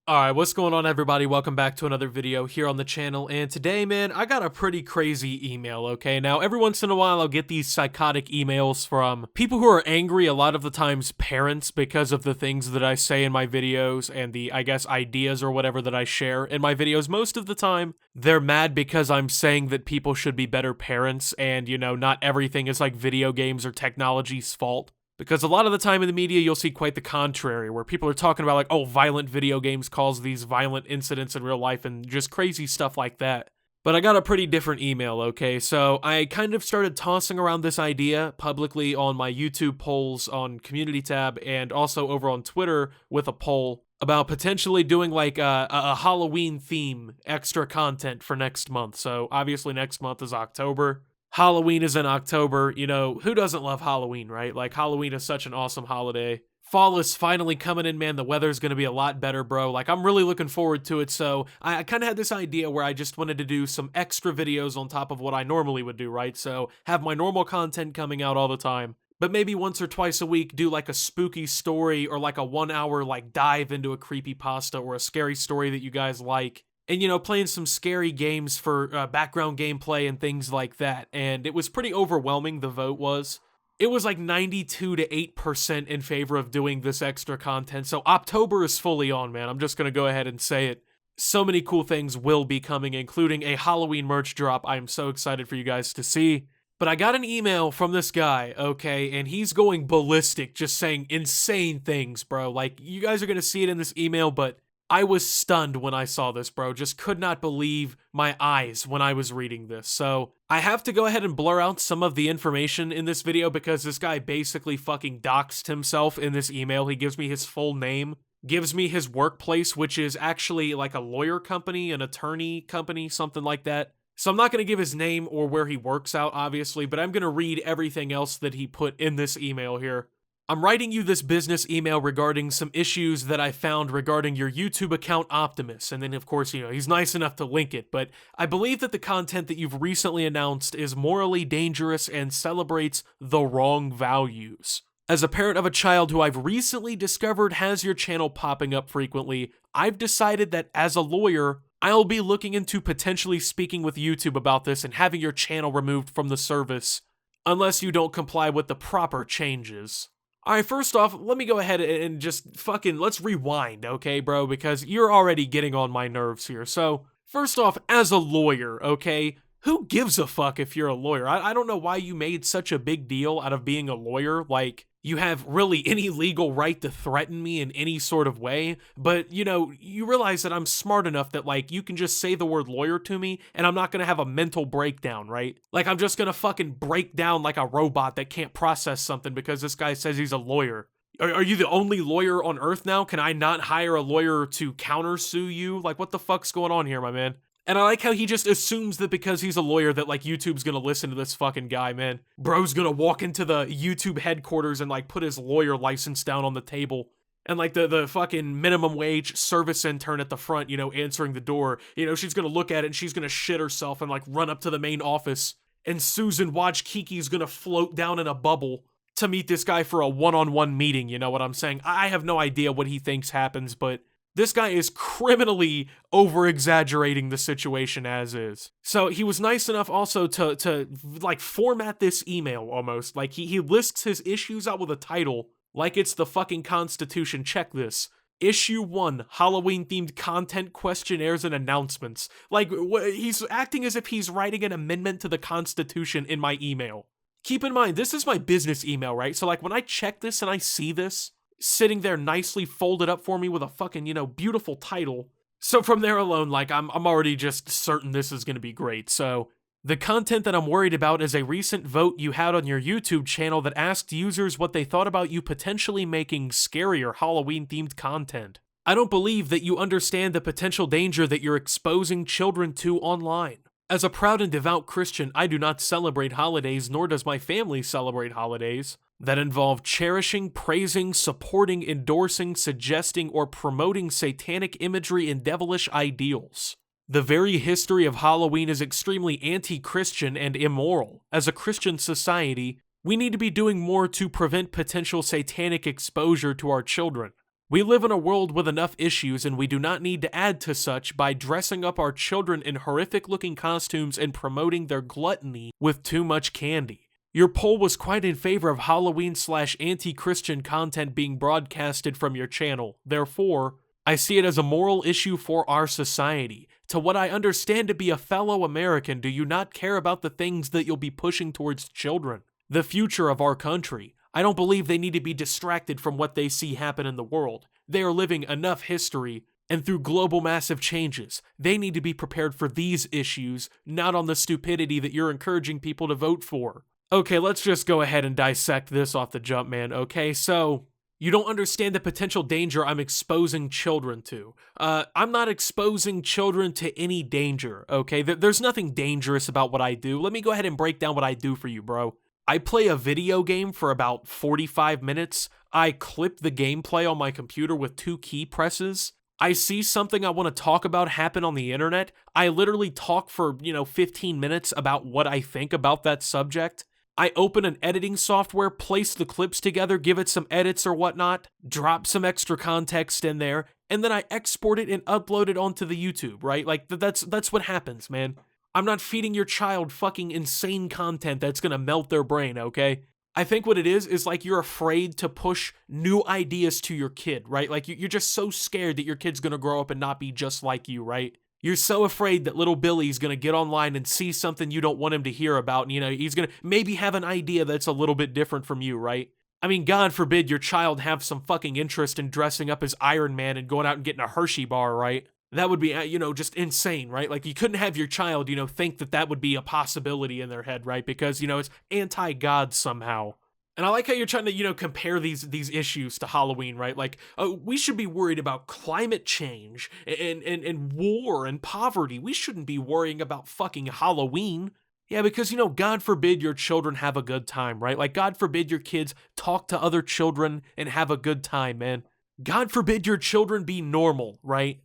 Alright, what's going on everybody? Welcome back to another video here on the channel, and today, man, I got a pretty crazy email, okay? Now, every once in a while I'll get these psychotic emails from people who are angry, a lot of the times parents, because of the things that I say in my videos and the, I guess, ideas or whatever that I share in my videos. Most of the time, they're mad because I'm saying that people should be better parents and, not everything is like video games or technology's fault. Because a lot of the time in the media, you'll see quite the contrary, where people are talking about like, oh, violent video games cause these violent incidents in real life and just crazy stuff like that. But I got a pretty different email, okay? So I kind of started tossing around this idea publicly on my YouTube polls on community tab and also over on Twitter with a poll about potentially doing like a Halloween theme extra content for next month. So obviously next month is October. Halloween is in October, who doesn't love Halloween, right? Like, Halloween is such an awesome holiday. Fall is finally coming in, man. The weather's gonna be a lot better, bro. Like, I'm really looking forward to it, so I kind of had this idea where I just wanted to do some extra videos on top of what I normally would do, right? So, have my normal content coming out all the time, but maybe once or twice a week do like a spooky story or like a 1 hour like dive into a creepypasta or a scary story that you guys like. And, playing some scary games for background gameplay and things like that. And it was pretty overwhelming, the vote was. It was like 92 to 8% in favor of doing this extra content. So October is fully on, man. I'm just going to go ahead and say it. So many cool things will be coming, including a Halloween merch drop I am so excited for you guys to see. But I got an email from this guy, okay, and he's going ballistic, just saying insane things, bro. Like, you guys are going to see it in this email, but I was stunned when I saw this, bro. Just could not believe my eyes when I was reading this. So I have to go ahead and blur out some of the information in this video because this guy basically fucking doxed himself in this email. He gives me his full name, gives me his workplace, which is actually like a lawyer company, an attorney company, something like that. So I'm not going to give his name or where he works out, obviously, but I'm going to read everything else that he put in this email here. I'm writing you this business email regarding some issues that I found regarding your YouTube account Optimus, and then of course, he's nice enough to link it, but I believe that the content that you've recently announced is morally dangerous and celebrates the wrong values. As a parent of a child who I've recently discovered has your channel popping up frequently, I've decided that as a lawyer, I'll be looking into potentially speaking with YouTube about this and having your channel removed from the service, unless you don't comply with the proper changes. Alright, first off, let me go ahead and just let's rewind, okay, bro? Because you're already getting on my nerves here. So, first off, as a lawyer, okay, who gives a fuck if you're a lawyer? I don't know why you made such a big deal out of being a lawyer. Like, you have really any legal right to threaten me in any sort of way, but, you realize that I'm smart enough that, like, you can just say the word lawyer to me, and I'm not gonna have a mental breakdown, right? Like, I'm just gonna fucking break down like a robot that can't process something because this guy says he's a lawyer. Are you the only lawyer on Earth now? Can I not hire a lawyer to countersue you? Like, what the fuck's going on here, my man? And I like how he just assumes that because he's a lawyer that, like, YouTube's gonna listen to this fucking guy, man. Bro's gonna walk into the YouTube headquarters and, like, put his lawyer license down on the table. And, like, the fucking minimum wage service intern at the front, answering the door, she's gonna look at it and she's gonna shit herself and, like, run up to the main office. And Susan Wojciki's gonna float down in a bubble to meet this guy for a one-on-one meeting, you know what I'm saying? I have no idea what he thinks happens, but this guy is criminally over-exaggerating the situation as is. So he was nice enough also to like format this email almost. Like he lists his issues out with a title like it's the fucking Constitution. Check this. Issue 1, Halloween-themed content questionnaires and announcements. Like, he's acting as if he's writing an amendment to the Constitution in my email. Keep in mind, this is my business email, right? So like when I check this and I see this sitting there nicely folded up for me with a fucking, beautiful title. So from there alone, like, I'm already just certain this is going to be great. So the content that I'm worried about is a recent vote you had on your YouTube channel that asked users what they thought about you potentially making scarier Halloween-themed content. I don't believe that you understand the potential danger that you're exposing children to online. As a proud and devout Christian, I do not celebrate holidays, nor does my family celebrate holidays that involve cherishing, praising, supporting, endorsing, suggesting, or promoting satanic imagery and devilish ideals. The very history of Halloween is extremely anti-Christian and immoral. As a Christian society, we need to be doing more to prevent potential satanic exposure to our children. We live in a world with enough issues, and we do not need to add to such by dressing up our children in horrific-looking costumes and promoting their gluttony with too much candy. Your poll was quite in favor of Halloween/anti-Christian content being broadcasted from your channel. Therefore, I see it as a moral issue for our society. To what I understand to be a fellow American, do you not care about the things that you'll be pushing towards children? The future of our country. I don't believe they need to be distracted from what they see happen in the world. They are living enough history, and through global massive changes, they need to be prepared for these issues, not on the stupidity that you're encouraging people to vote for. Okay, let's just go ahead and dissect this off the jump, man, okay? So, you don't understand the potential danger I'm exposing children to. I'm not exposing children to any danger, okay? There's nothing dangerous about what I do. Let me go ahead and break down what I do for you, bro. I play a video game for about 45 minutes. I clip the gameplay on my computer with 2 key presses. I see something I want to talk about happen on the internet. I literally talk for, 15 minutes about what I think about that subject. I open an editing software, place the clips together, give it some edits or whatnot, drop some extra context in there, and then I export it and upload it onto the YouTube, right? Like, that's what happens, man. I'm not feeding your child fucking insane content that's gonna melt their brain, okay? I think what it is like you're afraid to push new ideas to your kid, right? Like you're just so scared that your kid's gonna grow up and not be just like you, right? You're so afraid that little Billy's gonna get online and see something you don't want him to hear about, and he's gonna maybe have an idea that's a little bit different from you, right? I mean, God forbid your child have some fucking interest in dressing up as Iron Man and going out and getting a Hershey bar, right? That would be, just insane, right? Like, you couldn't have your child, think that would be a possibility in their head, right? Because, it's anti-God somehow. And I like how you're trying to, compare these issues to Halloween, right? Like, we should be worried about climate change and war and poverty. We shouldn't be worrying about fucking Halloween. Yeah, because, God forbid your children have a good time, right? Like, God forbid your kids talk to other children and have a good time, man. God forbid your children be normal, right?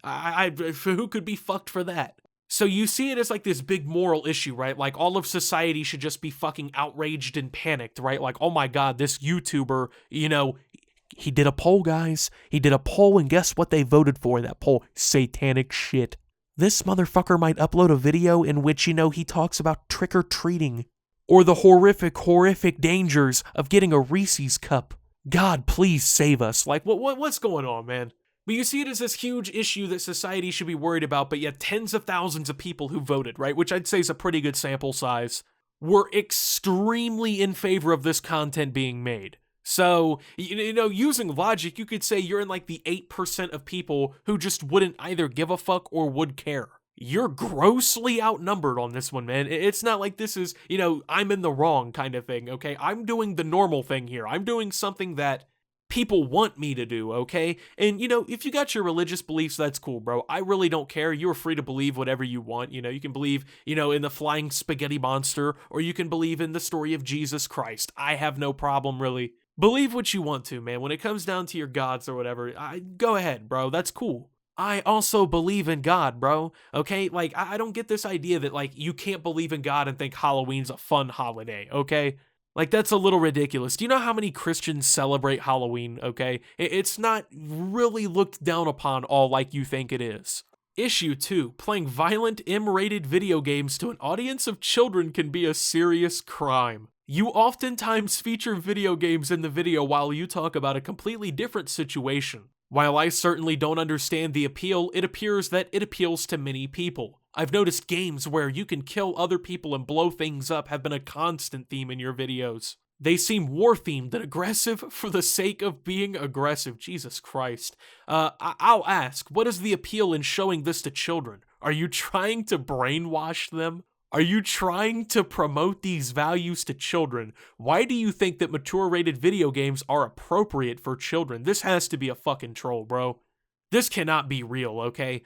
Who could be fucked for that? So you see it as like this big moral issue, right? Like all of society should just be fucking outraged and panicked, right? Like, oh my God, this YouTuber, he did a poll, guys. He did a poll, and guess what they voted for in that poll? Satanic shit. This motherfucker might upload a video in which, he talks about trick-or-treating or the horrific dangers of getting a Reese's cup. God, please save us. Like, what's going on, man? But you see it as this huge issue that society should be worried about, but yet tens of thousands of people who voted, right, which I'd say is a pretty good sample size, were extremely in favor of this content being made. So, using logic, you could say you're in like the 8% of people who just wouldn't either give a fuck or would care. You're grossly outnumbered on this one, man. It's not like this is, I'm in the wrong kind of thing, okay? I'm doing the normal thing here. I'm doing something that people want me to do, okay? And, if you got your religious beliefs, that's cool, bro. I really don't care. You're free to believe whatever you want. You can believe, in the flying spaghetti monster, or you can believe in the story of Jesus Christ. I have no problem, really. Believe what you want to, man. When it comes down to your gods or whatever, go ahead, bro. That's cool. I also believe in God, bro, okay? Like, I don't get this idea that, like, you can't believe in God and think Halloween's a fun holiday, okay? Like, that's a little ridiculous. Do you know how many Christians celebrate Halloween, okay? It's not really looked down upon all like you think it is. Issue 2, playing violent, M-rated video games to an audience of children can be a serious crime. You oftentimes feature video games in the video while you talk about a completely different situation. While I certainly don't understand the appeal, it appears that it appeals to many people. I've noticed games where you can kill other people and blow things up have been a constant theme in your videos. They seem war-themed and aggressive for the sake of being aggressive. Jesus Christ. I'll ask, what is the appeal in showing this to children? Are you trying to brainwash them? Are you trying to promote these values to children? Why do you think that mature-rated video games are appropriate for children? This has to be a fucking troll, bro. This cannot be real, okay?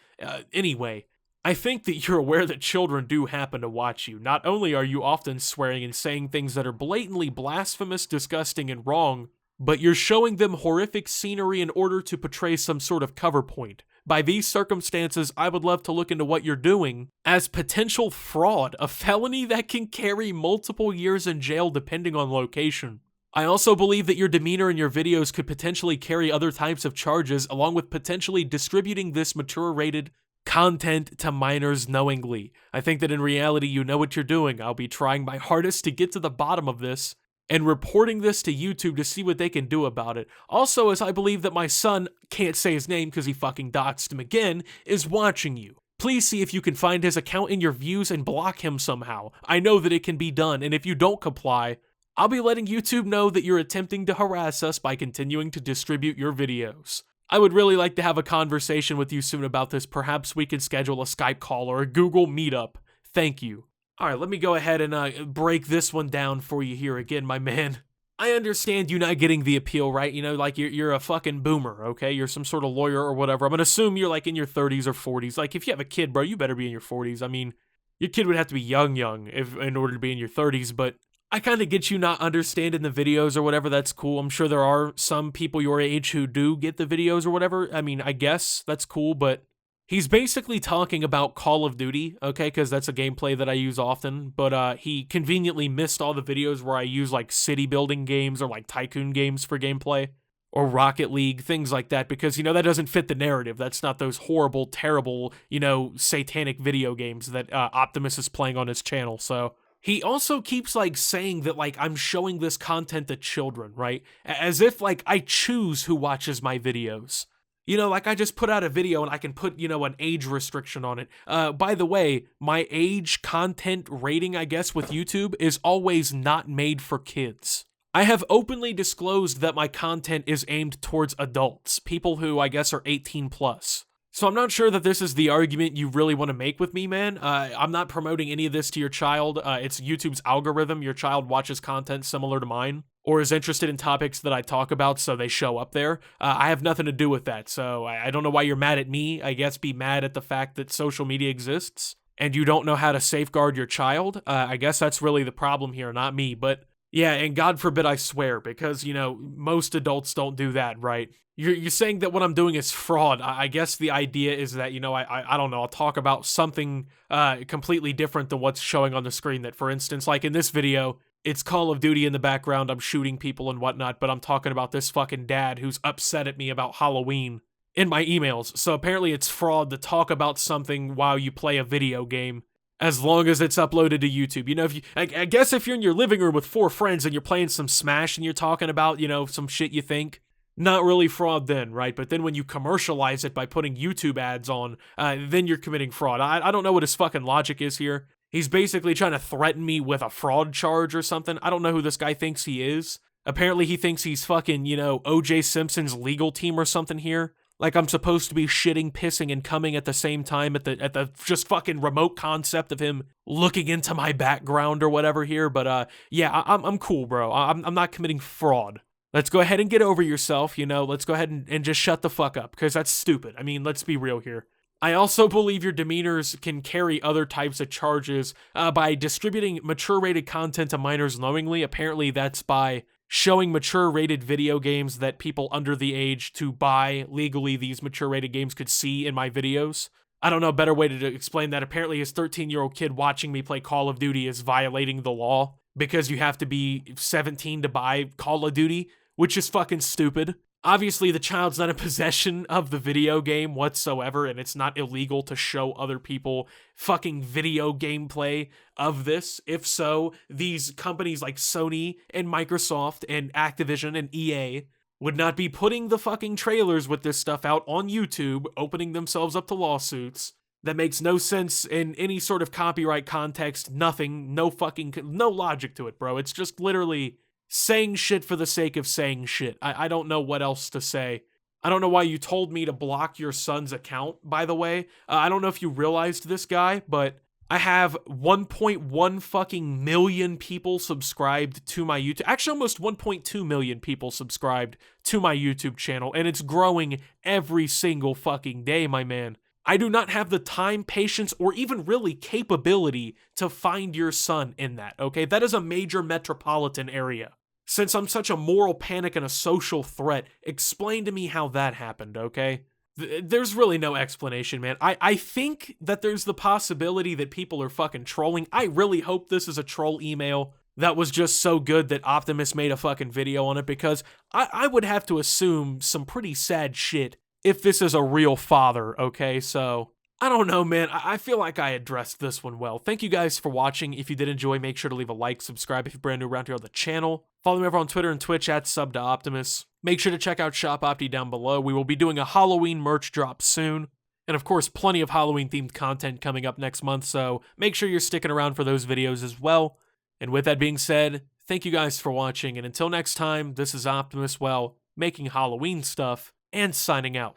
Anyway, I think that you're aware that children do happen to watch you. Not only are you often swearing and saying things that are blatantly blasphemous, disgusting, and wrong, but you're showing them horrific scenery in order to portray some sort of cover point. By these circumstances, I would love to look into what you're doing as potential fraud, a felony that can carry multiple years in jail depending on location. I also believe that your demeanor in your videos could potentially carry other types of charges, along with potentially distributing this mature-rated content to minors knowingly. I think that in reality, you know what you're doing. I'll be trying my hardest to get to the bottom of this and reporting this to YouTube to see what they can do about it. Also, as I believe that my son, can't say his name because he fucking doxed him again, is watching you. Please see if you can find his account in your views and block him somehow. I know that it can be done, and if you don't comply, I'll be letting YouTube know that you're attempting to harass us by continuing to distribute your videos. I would really like to have a conversation with you soon about this. Perhaps we could schedule a Skype call or a Google Meetup. Thank you. Alright, let me go ahead and break this one down for you here again, my man. I understand you not getting the appeal, right? You know, like you're a fucking boomer, okay? You're some sort of lawyer or whatever. I'm gonna assume you're like in your 30s or 40s. Like if you have a kid, bro, you better be in your 40s. I mean, your kid would have to be young if in order to be in your 30s, but I kind of get you not understanding the videos or whatever. That's cool. I'm sure there are some people your age who do get the videos or whatever. I mean, I guess that's cool, but he's basically talking about Call of Duty, okay, because that's a gameplay that I use often, but he conveniently missed all the videos where I use like city building games or like tycoon games for gameplay, or Rocket League, things like that, because, you know, that doesn't fit the narrative. That's not those horrible, terrible, you know, satanic video games that Optimus is playing on his channel, so he also keeps, like, saying that, like, I'm showing this content to children, right? As if, like, I choose who watches my videos. You know, like, I just put out a video and I can put, you know, an age restriction on it. By the way, my age content rating, I guess, with YouTube is always not made for kids. I have openly disclosed that my content is aimed towards adults, people who, I guess, are 18 plus. So I'm not sure that this is the argument you really want to make with me, man. I'm not promoting any of this to your child. It's YouTube's algorithm. Your child watches content similar to mine, or is interested in topics that I talk about, so they show up there. I have nothing to do with that, so I don't know why you're mad at me. I guess be mad at the fact that social media exists, and you don't know how to safeguard your child. I guess that's really the problem here, not me, but yeah, and God forbid I swear, because, you know, most adults don't do that, right? You're saying that what I'm doing is fraud. I guess the idea is that, you know, I don't know, I'll talk about something completely different than what's showing on the screen. That, for instance, like in this video, it's Call of Duty in the background, I'm shooting people and whatnot, but I'm talking about this fucking dad who's upset at me about Halloween in my emails. So apparently it's fraud to talk about something while you play a video game, as long as it's uploaded to YouTube. You know, if you, I guess if you're in your living room with 4 friends and you're playing some Smash and you're talking about, you know, some shit you think, not really fraud then, right? But then when you commercialize it by putting YouTube ads on, then you're committing fraud. I don't know what his fucking logic is here. He's basically trying to threaten me with a fraud charge or something. I don't know who this guy thinks he is. Apparently he thinks he's fucking, you know, O.J. Simpson's legal team or something here. Like I'm supposed to be shitting, pissing, and coming at the same time at the just fucking remote concept of him looking into my background or whatever here. But yeah, I'm cool, bro. I'm not committing fraud. Let's go ahead and get over yourself, you know, let's go ahead and just shut the fuck up, because that's stupid. I mean, let's be real here. I also believe your demeanors can carry other types of charges by distributing mature-rated content to minors knowingly. Apparently that's by showing mature-rated video games that people under the age to buy legally these mature-rated games could see in my videos. I don't know a better way to explain that. Apparently his 13-year-old kid watching me play Call of Duty is violating the law, because you have to be 17 to buy Call of Duty, which is fucking stupid. Obviously, the child's not in possession of the video game whatsoever, and it's not illegal to show other people fucking video gameplay of this. If so, these companies like Sony and Microsoft and Activision and EA would not be putting the fucking trailers with this stuff out on YouTube, opening themselves up to lawsuits. That makes no sense in any sort of copyright context, nothing, no logic to it, bro. It's just literally saying shit for the sake of saying shit. I don't know what else to say. I don't know why you told me to block your son's account, by the way. I don't know if you realized this, guy, but I have 1.1 fucking million people subscribed to my YouTube. Actually, almost 1.2 million people subscribed to my YouTube channel, and it's growing every single fucking day, my man. I do not have the time, patience, or even really capability to find your son in that, okay? That is a major metropolitan area. Since I'm such a moral panic and a social threat, explain to me how that happened, okay? There's really no explanation, man. I think that there's the possibility that people are fucking trolling. I really hope this is a troll email. that was just so good that Optimus made a fucking video on it, because I would have to assume some pretty sad shit if this is a real father, okay? So, I don't know, man. I feel like I addressed this one well. Thank you guys for watching. If you did enjoy, make sure to leave a like, subscribe if you're brand new around here on the channel. Follow me over on Twitter and Twitch at @SubToOptimus. Make sure to check out Shop Opti down below. We will be doing a Halloween merch drop soon. And of course, plenty of Halloween-themed content coming up next month, so make sure you're sticking around for those videos as well. And with that being said, thank you guys for watching, and until next time, this is Optimus, well, making Halloween stuff, and signing out.